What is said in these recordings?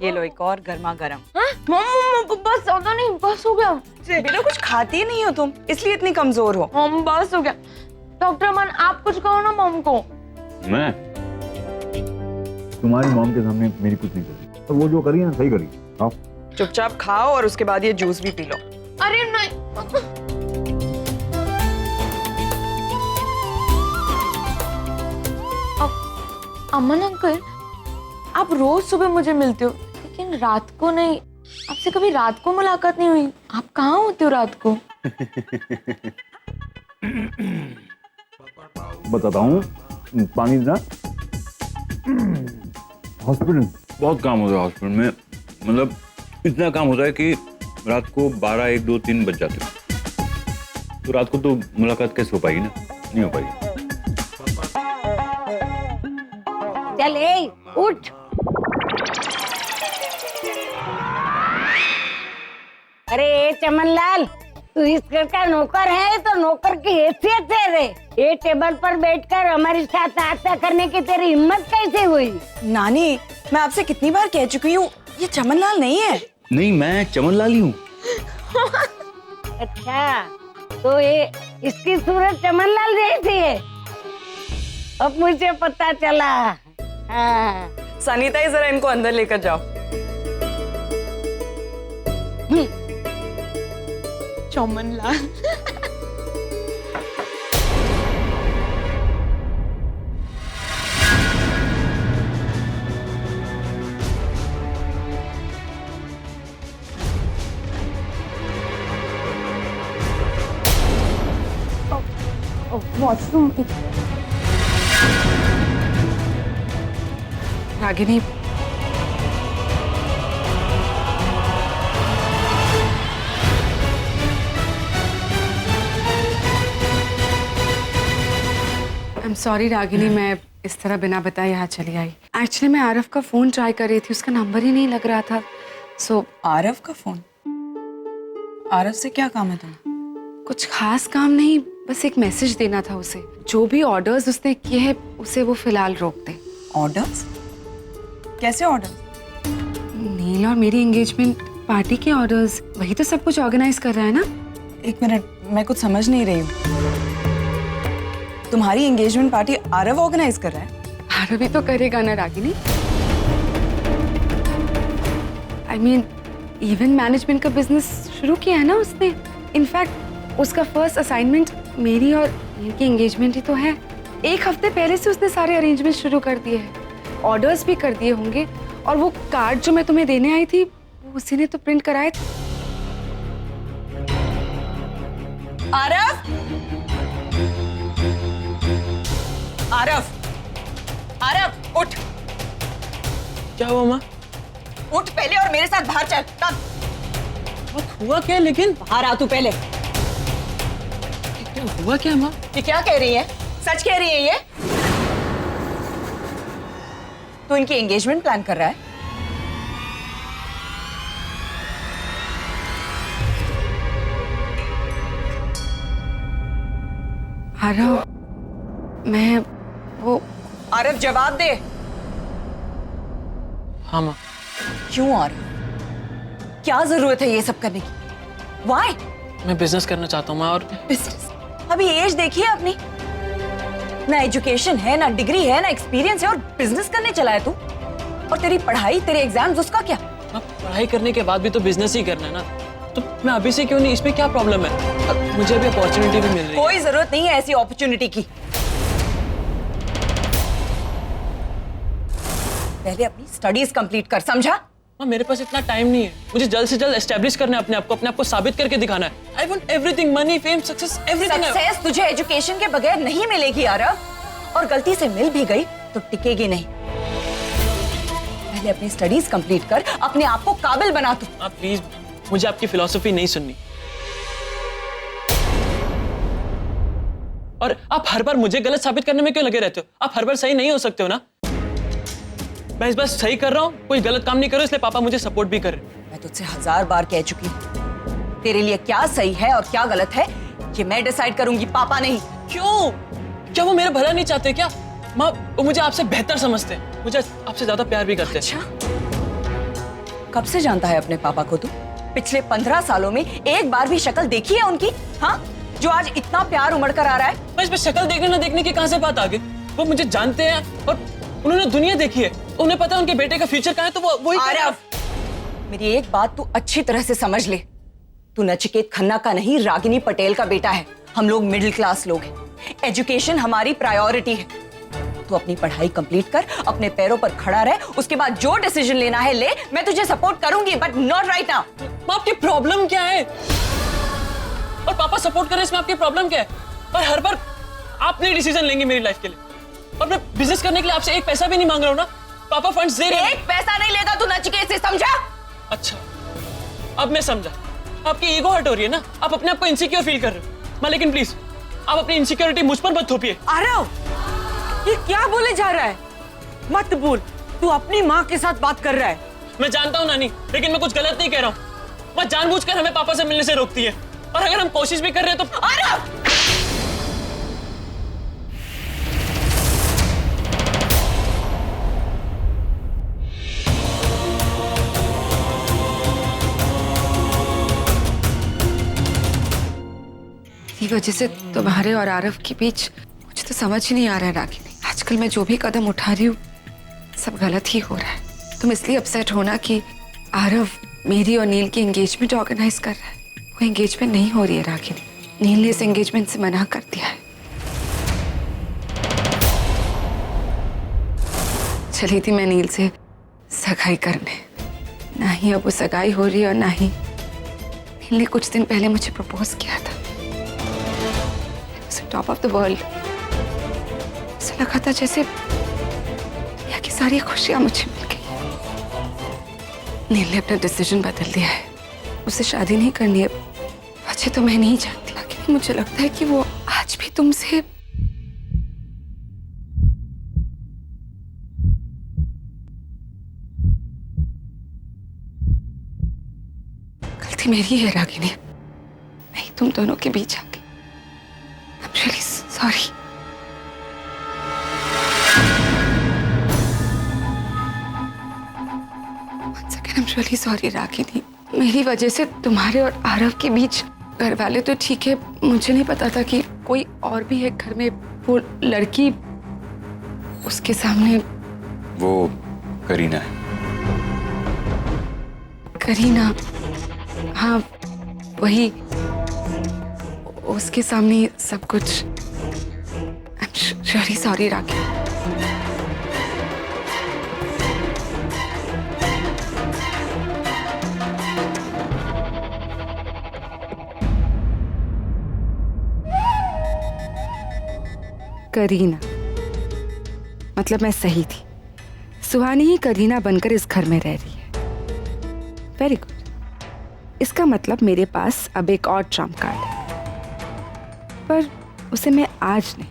ये लो एक और गर्मा गर्म। बस ज्यादा नहीं, बस हो गया। बेटा कुछ खाती नहीं हो तुम, इसलिए इतनी कमजोर हो। मम बस हो गया। डॉक्टर अमन आप कुछ कहो ना मम को। मैं तुम्हारी मॉम के सामने मेरी कुछ नहीं करी, तो वो जो करी है ना सही करी। आओ चुपचाप खाओ और उसके बाद ये जूस भी पी लो। अरे नहीं। अमन अंकल आप रोज सुबह मुझे मिलते हो लेकिन रात को नहीं। आपसे कभी रात को मुलाकात नहीं हुई। आप कहाँ होते हो रात को? बताता हूँ, पानी ना हॉस्पिटल बहुत काम होता है। हॉस्पिटल में मतलब इतना काम होता है कि रात को 12, 1, 2, 3 बज जाते हैं। तो रात को तो मुलाकात कैसे हो पाएगी ना, नहीं हो पाएगी। चल ए उठ। अरे चमनलाल, तू इस घर का नौकर है तो नौकर की हैसियत से रे। ये टेबल पर बैठकर हमारे साथ नाश्ता करने की तेरी हिम्मत कैसे हुई? नानी मैं आपसे कितनी बार कह चुकी हूँ ये चमनलाल नहीं है। नहीं, मैं चमनलाल ही हूँ। अच्छा तो ये इसकी सूरत चमनलाल जैसी है। अब मुझे पता चला। हाँ। सनीता ही जरा इनको अंदर लेकर जाओ। Chamanlal washroom. Ragini I am sorry Ragini, मैं इस तरह बिना बताए यहाँ चली आई। एक्चुअली मैं आरफ का फोन ट्राई कर रही थी, उसका नंबर ही नहीं लग रहा था। सो आरफ का फोन? आरफ से क्या काम है तुम्हें? कुछ खास काम नहीं, बस एक मैसेज देना था उसे। जो भी ऑर्डर्स उसने किए हैं उसे वो फिलहाल रोक दे। ऑर्डर्स? कैसे ऑर्डर्स? नील और मेरी एंगेजमेंट पार्टी के ऑर्डर्स, वही तो सब कुछ ऑर्गेनाइज कर रहा है ना। एक मिनट, मैं कुछ समझ नहीं रही हूँ। तुम्हारी एंगेजमेंट पार्टी आरव ऑर्गेनाइज कर रहा है? आरव भी तो करेगा ना Ragini. I mean event management का बिजनेस शुरू किया है ना उसने। इनफैक्ट उसका फर्स्ट असाइनमेंट मेरी और नील की एंगेजमेंट ही तो है। एक हफ्ते पहले से उसने सारे अरेंजमेंट शुरू कर दिए हैं, ऑर्डर्स भी कर दिए होंगे। और वो कार्ड जो मैं तुम्हें देने आई थी वो उसी ने तो प्रिंट कराए थे। आरव! आरव! आरव उठ! क्या हुआ माँ? उठ पहले और मेरे साथ बाहर चल। कब? हुआ क्या? लेकिन बाहर आ तू पहले। क्या हुआ क्या माँ? ये क्या कह रही है? सच कह रही है ये? तू इनकी एंगेजमेंट प्लान कर रहा है? आरव, मैं वो आरव जवाब दे। हाँ माँ। क्यों आरव? क्या जरूरत है ये सब करने की? Why? मैं बिजनेस करना चाहता हूँ माँ। और बिजनेस? अभी एज देखिए अपनी। ना एजुकेशन है, ना डिग्री है, ना एक्सपीरियंस है और बिजनेस करने चला है तू। और तेरी पढ़ाई, तेरे एग्जाम्स, उसका क्या? माँ पढ़ाई करने के बाद भी तो बिजनेस ही करना है ना। तो मैं अभी से क्यों नहीं? इसमें क्या प्रॉब्लम है? मुझे अभी अपॉर्चुनिटी भी मिल रही है। कोई जरूरत नहीं है ऐसी अपॉर्चुनिटी की। पहले अपनी स्टडीज कंप्लीट कर, समझा? माँ मेरे पास इतना टाइम नहीं है। मुझे जल्द से जल्द एस्टेब्लिश करना है अपने आप को साबित करके दिखाना है। I want everything, money, fame, success, everything. Success तुझे एजुकेशन के बगैर नहीं मिलेगी आरव, और गलती से मिल भी गई तो टिकेगी नहीं। पहले अपनी स्टडीज कंप्लीट कर, अपने आप को काबिल बना तू। आप प्लीज, मुझे आपकी फिलॉसफी नहीं सुननी। और आप हर बार मुझे गलत साबित करने में क्यों लगे रहते हो? आप हर बार सही नहीं हो सकते हो ना। मैं इस बार सही कर रहा हूँ, कोई गलत काम नहीं कर रहा, इसलिए पापा मुझे सपोर्ट भी कर रहे हैं। मैं तुझसे 1000 बार कह चुकी हूँ, तेरे लिए क्या सही है और क्या गलत है ये मैं डिसाइड करूंगी, पापा नहीं। क्यों? क्या वो मेरा भला नहीं चाहते क्या? माँ वो मुझे आपसे बेहतर समझते हैं, मुझे आपसे ज्यादा प्यार भी करते हैं। अच्छा, कब से जानता है अपने पापा को तू? पिछले 15 सालों में एक बार भी शक्ल देखी है उनकी? हाँ, जो आज इतना प्यार उमड़ कर आ रहा है। मैं इसमें शक्ल देखने ना देखने की कहां से बात आ गई? वो मुझे जानते हैं और उन्होंने दुनिया देखी है, उन्हें पता है उनके बेटे का फ्यूचर कहाँ है, तो वो वही आरव, मेरी एक बात तू अच्छी तरह से समझ ले। तू नचिकेत खन्ना का नहीं, रागिनी पटेल का बेटा है। हम लोग मिडिल क्लास लोग हैं, एजुकेशन हमारी प्रायोरिटी है। तू अपनी पढ़ाई कंप्लीट कर, अपने पैरों पर खड़ा रह, उसके बाद जो डिसीजन लेना है ले। मैं तुझे सपोर्ट करूंगी, बट नॉट राइट नाउ। आपकी प्रॉब्लम क्या है? और पापा सपोर्ट करें इसमें आपकी प्रॉब्लम क्या है? और हर बार आपने डिसीजन लेंगे मेरी लाइफ के लिए, और मैं बिजनेस करने के लिए आपसे एक पैसा भी नहीं मांग रहा हूं ना। पापा फंड्स दे रहे हैं। एक पैसा नहीं लेगा तू नचिकेत से, समझा? अच्छा, अब मैं समझा। आपकी ईगो हर्ट हो रही है ना, आप अपने आप को इनसिक्योर फील कर रहे हो। मां, लेकिन प्लीज आप अपनी इनसिक्योरिटी मुझ पर मत थोपिए। आरव, ये क्या बोले जा रहा है? मत बोल, तू अपनी माँ के साथ बात कर रहा है। मैं जानता हूं नानी, लेकिन मैं कुछ गलत नहीं कह रहा हूं। मैं जानबूझकर हमें पापा से मिलने से रोकती है, और अगर हम कोशिश भी कर रहे हैं तो। आरव! इसी वजह से तुम्हारे और आरव के बीच मुझे तो समझ ही नहीं आ रहा है रागिनी। आजकल मैं जो भी कदम उठा रही हूँ सब गलत ही हो रहा है। तुम इसलिए अपसेट होना कि आरव मेरी और नील की एंगेजमेंट ऑर्गेनाइज कर रहा है। वो एंगेजमेंट नहीं हो रही है रागिनी। नील ने इस एंगेजमेंट से मना कर दिया है। चली थी मैं नील से सगाई करने, ना ही अब वो सगाई हो रही है और ना ही नील ने कुछ दिन पहले मुझे प्रपोज किया था। टॉप ऑफ द वर्ल्ड, ऐसा लगा था जैसे दुनिया की सारी खुशियां मुझे मिल गई। नील ने अपना डिसीजन बदल दिया है, उसे शादी नहीं करनी है। वजह तो मैं नहीं जानती, लेकिन मुझे लगता है कि वो आज भी तुमसे गलती मेरी है रागिनी। मैं ही तुम दोनों के बीच आ गई। I'm really sorry. Once again, I'm really sorry, Ragini. मेरी वजह से तुम्हारे और आरव के बीच, घर वाले तो ठीक है, मुझे नहीं पता था कि कोई और भी है घर में। वो लड़की उसके सामने, वो करीना है। करीना, हाँ वही, उसके सामने सब कुछ। I'm really sorry, Ragini. Kareena, मतलब मैं सही थी। सुहानी ही करीना बनकर इस घर में रह रही है। Very good. इसका मतलब मेरे पास अब एक और ट्रम्प कार्ड है, पर उसे मैं आज नहीं,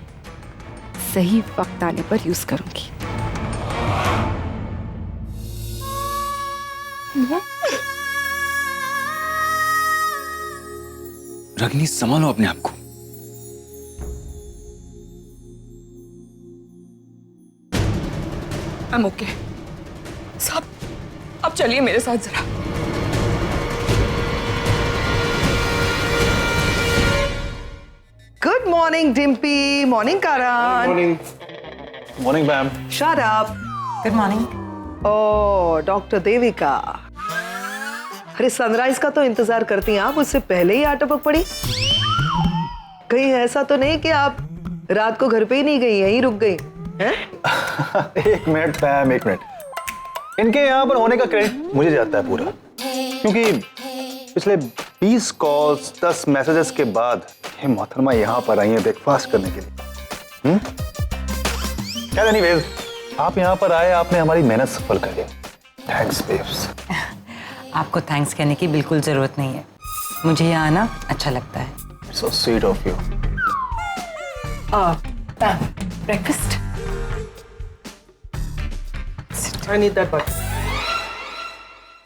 सही वक्त आने पर यूज करूंगी। रागिनी, संभालो अपने आप को। I'm okay. साहब, अब चलिए मेरे साथ जरा। Good morning, Dimpy. Morning, Karan. Morning, ma'am. Shut up. Good morning. Oh, doctor Devika. अरे सनराइज का तो इंतजार करती हैं आप, उससे पहले ही आ टपक पड़ी। कहीं ऐसा तो नहीं कि आप रात को घर पे ही नहीं गई, यहीं रुक गई हैं? एक मिनट मैम, एक मिनट। इनके यहाँ पर होने का क्रेडिट मुझे जाता है पूरा, क्योंकि पिछले 20 कॉल्स 10 मैसेजेस के बाद ये मोहतरमा यहाँ पर आई है ब्रेकफास्ट करने के लिए। क्या एनीवेज, आप यहाँ पर आए, आपने हमारी मेहनत सफल कर दी। Thanks babes. आपको थैंक्स कहने की बिल्कुल जरूरत नहीं है, मुझे यहाँ आना अच्छा लगता है। So sweet of you. Breakfast. I need that butter.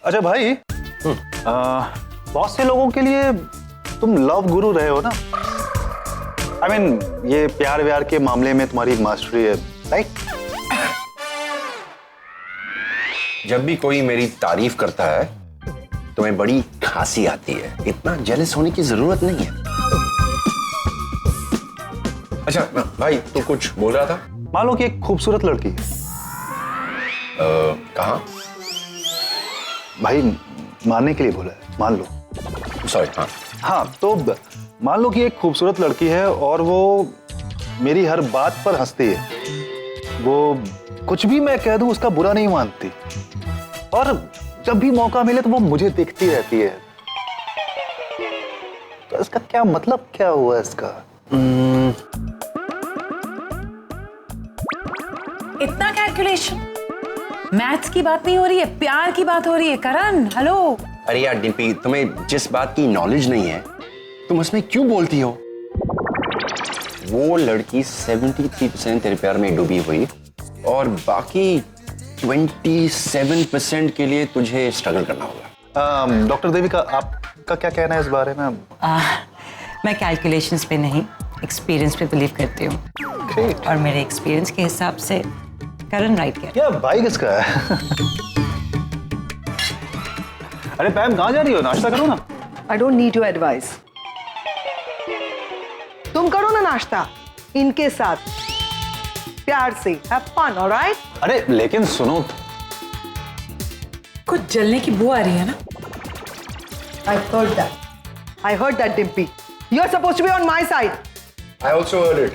अच्छा भाई, बहुत से लोगों के लिए तुम लव गुरु रहे हो ना। I mean, ये प्यार व्यार के मामले में तुम्हारी मास्टरी है, राइट? जब भी कोई मेरी तारीफ करता है तुम्हें बड़ी खांसी आती है। इतना जेलस होने की जरूरत नहीं है। अच्छा भाई तू कुछ बोल रहा था? मान लो कि एक खूबसूरत लड़की है। कहाँ? भाई मानने के लिए बोला है, मान लो। सॉरी। हाँ हाँ, तो मान लो कि एक खूबसूरत लड़की है और वो मेरी हर बात पर हंसती है। वो कुछ भी मैं कह दूं उसका बुरा नहीं मानती, और जब भी मौका मिले तो वो मुझे देखती रहती है। तो इसका क्या मतलब, क्या हुआ इसका? इतना कैलकुलेशन? मैथ्स की बात नहीं हो रही है, प्यार की बात हो रही है। करण हेलो। अरे यार डिम्पी, तुम्हें जिस बात की नॉलेज नहीं है तुम उसमें क्यों बोलती हो? वो लड़की 73% तेरे प्यार में डूबी हुई और बाकी 27% के लिए तुझे स्ट्रगल करना होगा। डॉक्टर देविका, आपका क्या कहना है इस बारे में? मैं कैलकुलेशंस पे नहीं, एक्सपीरियंस पे बिलीव करती हूँ। और मेरे एक्सपीरियंस के हिसाब से करण राइट कह क्या भाई किसका है? अरे पैम कहाँ जा रही हो? नाश्ता करो ना। I don't need your advice. तुम करो ना नाश्ता इनके साथ, प्यार से। Have fun, alright? अरे लेकिन सुनो, कुछ जलने की बू आ रही है ना। I heard that, Dimpy. You're supposed to be on my side. I also heard it.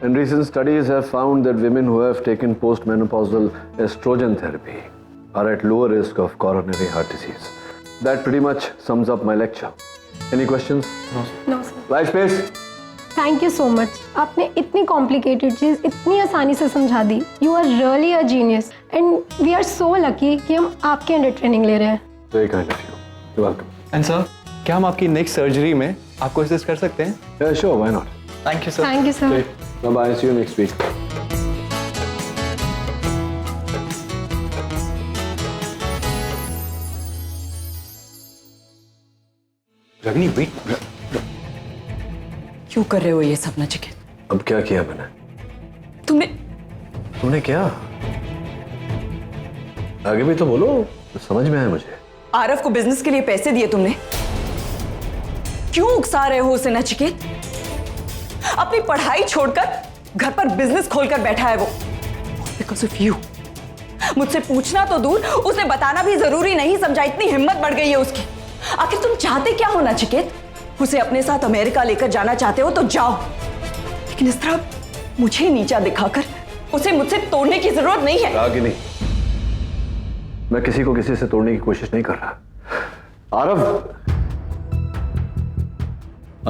And recent studies have found that women who have taken postmenopausal estrogen therapy are at lower risk of coronary heart disease. That pretty much sums up my lecture. Any questions? No, sir. Live space. Thank you so much. आपने इतनी complicated चीज इतनी आसानी से समझा दी। You are really a genius and we are so lucky कि हम आपके अंडर ट्रेनिंग ले रहे हैं। Very kind of you. You're welcome. And sir, क्या हम आपकी नेक्स्ट सर्जरी में आपको असिस्ट कर सकते हैं? Yeah, sure. Why not? Thank you sir. Thank you sir. Bye bye. See you next week. रगनी वेट। क्यों कर रहे हो ये सब नचिकेत? अब क्या किया मैंने? तुमने क्या? आगे भी तो बोलो, समझ में आया मुझे। आरव को बिजनेस के लिए पैसे दिए तुमने? क्यों उकसा रहे हो उसे नचिकेत? अपनी पढ़ाई छोड़कर घर पर बिजनेस खोलकर बैठा है वो, बिकॉज ऑफ यू। मुझसे पूछना तो दूर, उसे बताना भी जरूरी नहीं समझा, इतनी हिम्मत बढ़ गई है उसकी। आखिर तुम चाहते क्या हो नचिकेत? उसे अपने साथ अमेरिका लेकर जाना चाहते हो तो जाओ, लेकिन इस तरह मुझे नीचा दिखाकर उसे मुझसे तोड़ने की जरूरत नहीं है। रागिनी, मैं किसी को किसी से तोड़ने की कोशिश नहीं कर रहा।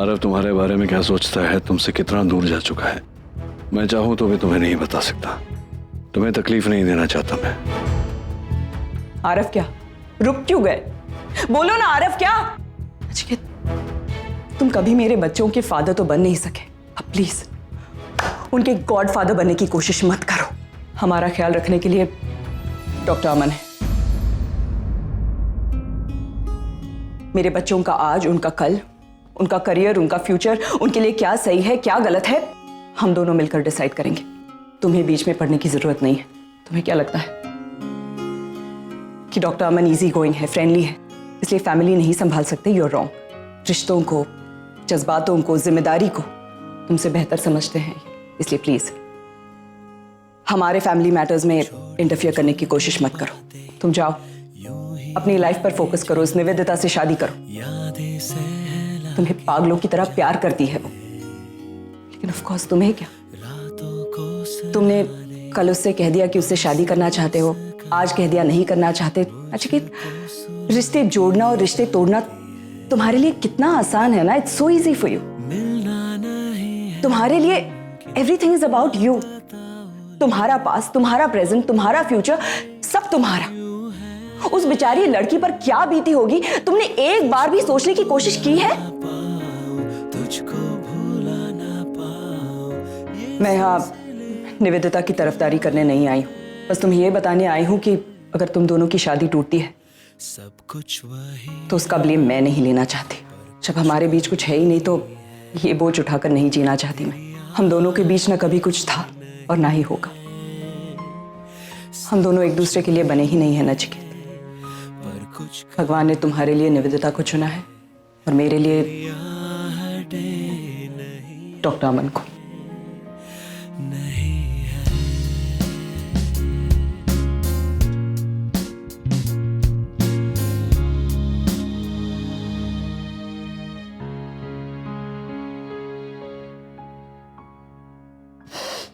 आरव तुम्हारे बारे में क्या सोचता है, तुमसे कितना दूर जा चुका है, मैं चाहूं तो भी तुम्हें नहीं बता सकता। तुम्हें तकलीफ नहीं देना चाहता मैं। आरव क्या? रुक क्यों गए? बोलो ना आरव क्या? नचिकेत, तुम कभी मेरे बच्चों के फादर तो बन नहीं सके, अब प्लीज उनके गॉड फादर बनने की कोशिश मत करो। हमारा ख्याल रखने के लिए डॉक्टर अमन है। मेरे बच्चों का आज, उनका कल, उनका करियर, उनका फ्यूचर, उनके लिए क्या सही है क्या गलत है, हम दोनों मिलकर डिसाइड करेंगे। तुम्हें बीच में पड़ने की जरूरत नहीं है। तुम्हें क्या लगता है कि डॉक्टर अमन इजी गोइंग है, फ्रेंडली है, इसलिए फैमिली नहीं संभाल सकते? You are wrong. रिश्तों को, जज्बातों को, जिम्मेदारी को तुमसे बेहतर समझते हैं, इसलिए प्लीज हमारे फैमिली मैटर्स में इंटरफियर करने की कोशिश मत करो। तुम जाओ, अपनी लाइफ पर फोकस करो, इस निवेदिता से शादी करो। तुम्हें पागलों की तरह प्यार करती है वो, लेकिन ऑफ कोर्स तुम्हें क्या? तुमने कल उससे कह दिया कि उससे शादी करना चाहते हो, आज कह दिया नहीं करना चाहते। अच्छा कि रिश्ते जोड़ना और रिश्ते तोड़ना तुम्हारे लिए कितना आसान है ना। It's so easy for you. तुम्हारे लिए एवरीथिंग इज अबाउट यू। तुम्हारा पास्ट, तुम्हारा प्रेजेंट, तुम्हारा फ्यूचर, सब तुम्हारा। उस बेचारी लड़की पर क्या बीती होगी, तुमने एक बार भी सोचने की कोशिश की है? मैं यहाँ निवेदिता की तरफदारी करने नहीं आई हूँ, बस तुम्हें ये बताने आई हूँ कि अगर तुम दोनों की शादी टूटती है तो उसका ब्लेम मैं नहीं लेना चाहती। जब हमारे बीच कुछ है ही नहीं तो ये बोझ उठाकर नहीं जीना चाहती मैं। हम दोनों के बीच ना कभी कुछ था और ना ही होगा। हम दोनों एक दूसरे के लिए बने ही नहीं है नचिकेत। भगवान ने तुम्हारे लिए निवेदिता को चुना है और मेरे लिए डॉक्टर अमन को।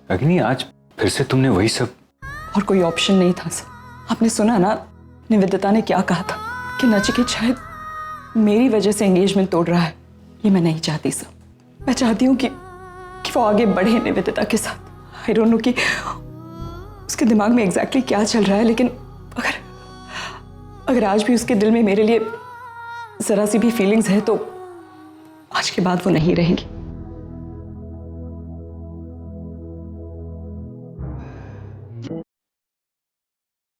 अग्नि, आज फिर से तुमने वही सब। और कोई ऑप्शन नहीं था सर। आपने सुना ना निवेदिता ने क्या कहा था कि नचिकेत शायद मेरी वजह से एंगेजमेंट तोड़ रहा है। ये मैं नहीं चाहती सर। मैं चाहती हूँ कि वो आगे बढ़े निवेदिता के साथ। आई डोंट नो कि उसके दिमाग में एग्जैक्टली क्या चल रहा है, लेकिन अगर आज भी उसके दिल में मेरे लिए जरा सी भी फीलिंग्स है तो आज के बाद वो नहीं रहेंगी।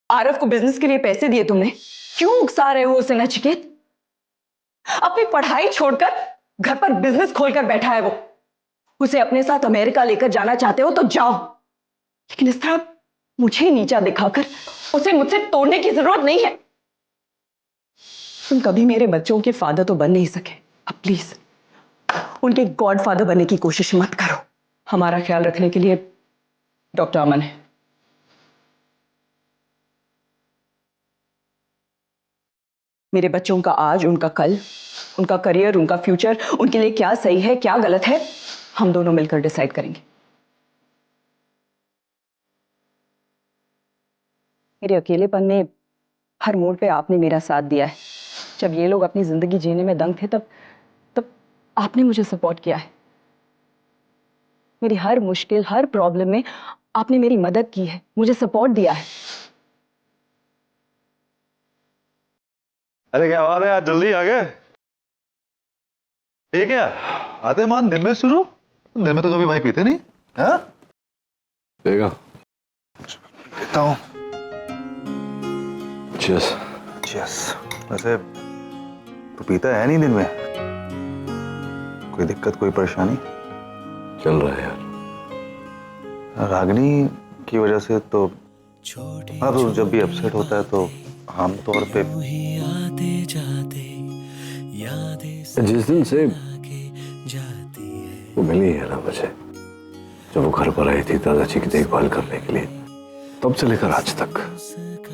आरव को बिजनेस के लिए पैसे दिए तुमने, क्यों उकसा रहे हो उसे नचिकेत? अपनी पढ़ाई छोड़कर घर पर बिजनेस खोलकर बैठा है वो। उसे अपने साथ अमेरिका लेकर जाना चाहते हो तो जाओ, लेकिन इस तरह मुझे नीचा दिखाकर उसे मुझसे तोड़ने की जरूरत नहीं है। तुम कभी मेरे बच्चों के फादर तो बन नहीं सके, अब प्लीज उनके गॉड फादर बनने की कोशिश मत करो। हमारा ख्याल रखने के लिए डॉक्टर अमन है। मेरे बच्चों का आज, उनका कल, उनका करियर, उनका फ्यूचर, उनके लिए क्या सही है क्या गलत है, हम दोनों मिलकर डिसाइड करेंगे। मेरे अकेलेपन में हर मोड़ पे आपने मेरा साथ दिया है। जब ये लोग अपनी जिंदगी जीने में दंग थे तब आपने मुझे सपोर्ट किया है। मेरी हर मुश्किल, हर प्रॉब्लम में आपने मेरी मदद की है, मुझे सपोर्ट दिया है। अरे क्या बात है, आज जल्दी आ गए। ये क्या आते मान दिन में शुरू? दिन में तो कभी भाई पीते नहीं। हाँ देगा पीता हूँ। चीयर्स। चीयर्स। वैसे तो पीता है नहीं दिन में? कोई दिक्कत, कोई परेशानी? चल रहा है यार। रागिनी की वजह से तो अब जब भी अपसेट होता है तो आम तौर पे जिस दिन से वो मिली है ना मुझे, जब वो घर पर आई थी दादाजी की देखभाल करने के लिए, तब से लेकर आज तक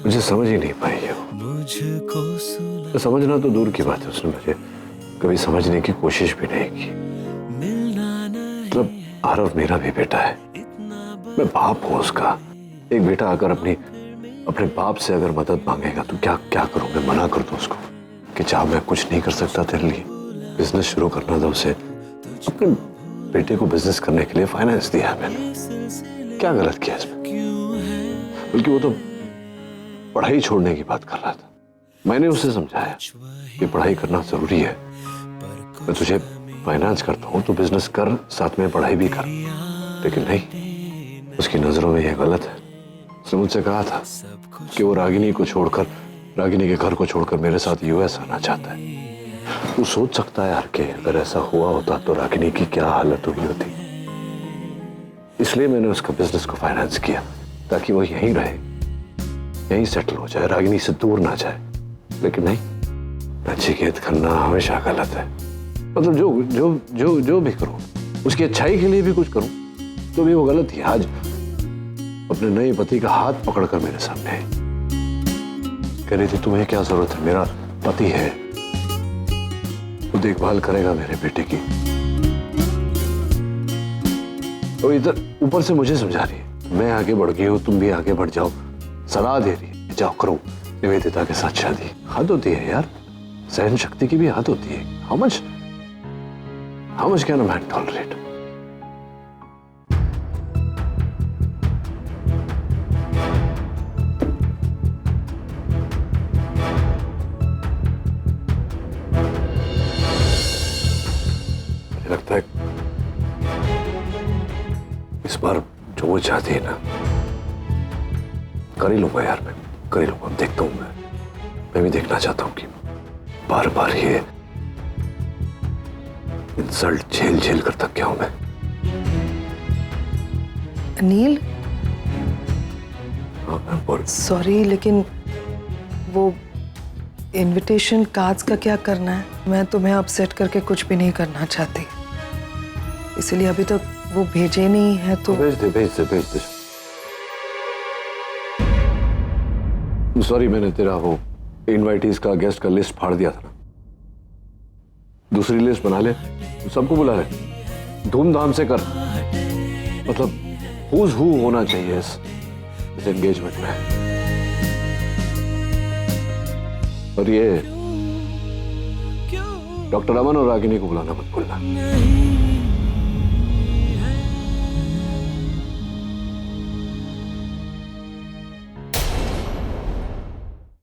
मुझे समझ ही नहीं पाई है वो। तो समझना तो दूर की बात है, उसने मुझे कभी समझने की कोशिश भी नहीं की। मतलब आरव मेरा भी बेटा है, मैं बाप हूं उसका। एक बेटा आकर अपने बाप से अगर मदद मांगेगा तो क्या क्या करूं? मैं मना कर दूं उसको कि चाह मैं कुछ नहीं कर सकता तेरे लिए? बिजनेस शुरू करना था उसे, अपने बेटे को बिजनेस करने के लिए फाइनेंस दिया है मैंने, क्या गलत किया इसमें? बल्कि वो तो पढ़ाई छोड़ने की बात कर रहा था। मैंने उसे समझाया कि पढ़ाई करना जरूरी है, मैं तुझे फाइनेंस करता हूँ, तो बिजनेस कर, साथ में पढ़ाई भी कर। लेकिन नहीं, उसकी नजरों में यह गलत है। उसने मुझसे कहा था कि वो रागिनी के घर को छोड़कर मेरे साथ यूएस आना चाहता है। वो सोच सकता है यार कि अगर ऐसा हुआ होता तो रागिनी की क्या हालत हुई होती। इसलिए मैंने उसका बिजनेस को फाइनेंस किया ताकि वो यहीं रहे, यहीं सेटल हो जाए, रागिनी से दूर ना जाए। लेकिन नहीं, नचिकेत करना हमेशा गलत है। मतलब जो भी करूं, उसकी अच्छाई के लिए भी कुछ करूं तो भी वो गलत ही। आज अपने नए पति का हाथ पकड़कर मेरे सामने है, कह रही थी तुम्हें क्या जरूरत है, मेरा पति है, वो देखभाल करेगा मेरे बेटे की। और इधर ऊपर से मुझे समझा रही है मैं आगे बढ़ गई हूं, तुम भी आगे बढ़ जाओ, सलाह दे रही है जाओ करो निवेदिता के साथ शादी। हद होती है यार, सहन शक्ति की भी हद होती है। How much can a man tolerate? लगता है इस बार जो वो चाहती है ना, कर ही लूंगा यार, मैं कर ही लूंगा। देखता हूं, मैं भी देखना चाहता हूं कि बार बार ये इंसल्ट झेल कर थक गया हूं मैं। अनिल, हाँ मैम बोल। सॉरी, लेकिन वो इनविटेशन कार्ड्स का क्या करना है? मैं तुम्हें अपसेट करके कुछ भी नहीं करना चाहती, इसलिए अभी तक वो भेजे नहीं है तो भेज दे। सॉरी, मैंने तेरा वो इनवाइटीज का गेस्ट का लिस्ट फाड़ दिया था ना। दूसरी लिस्ट बना ले, सबको बुला ले, धूमधाम से कर। मतलब हुज हू होना चाहिए इस एंगेजमेंट में। और ये डॉक्टर अमन और रागिनी को बुलाना मत भूलना।